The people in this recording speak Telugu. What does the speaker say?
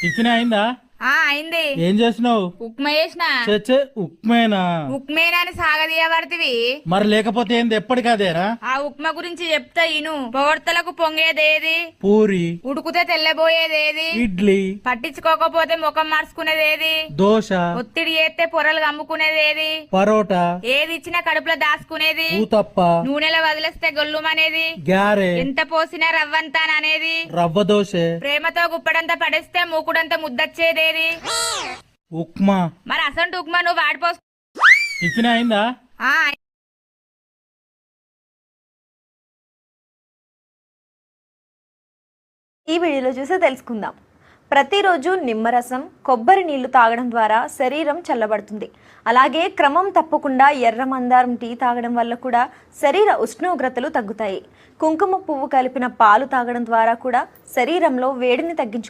టిఫిన్ అయిందా? అయింది. ఏం చేసినావు? ఉప్మా చేసిన. చచ్చే ఉప్మేనా? ఉప్మేనా అని సాగదీయబడితివి. మరి లేకపోతే ఏంది ఎప్పటికదేరా? ఆ ఉప్మా గురించి చెప్తా ఇను. పొగడ్తలకు పొంగేదేది? పూరి. ఉడుకుతే తెల్లబోయేదేది? ఇడ్లీ. పట్టించుకోకపోతే ముఖం మార్చుకునేదేది? దోశ. ఒత్తిడి చేస్తే పొరలు కమ్ముకునేదేది? పరోటా. ఏది ఇచ్చినా కడుపులో దాచుకునేది? ఊతప్ప. నూనెలో వదిలేస్తే గొల్లుమనేది? గారె. ఎంత పోసినా రవ్వంతాననేది? రవ్వ దోశ. ప్రేమతో గుప్పడంతా పడేస్తే మూకుడంతా ముద్దచ్చేదేది? ఉప్మా. మరి అసంటు ఉప్మా నువ్వు వాడిపోసు. టిఫిన్ అయిందా? ఈ వీడియోలో చూసి తెలుసుకుందాం. ప్రతిరోజు నిమ్మరసం, కొబ్బరి నీళ్లు తాగడం ద్వారా శరీరం చల్లబడుతుంది. అలాగే క్రమం తప్పకుండా ఎర్ర మందారం టీ తాగడం వల్ల కూడా శరీర ఉష్ణోగ్రతలు తగ్గుతాయి. కుంకుమ పువ్వు కలిపిన పాలు తాగడం ద్వారా కూడా శరీరంలో వేడిని తగ్గించుకో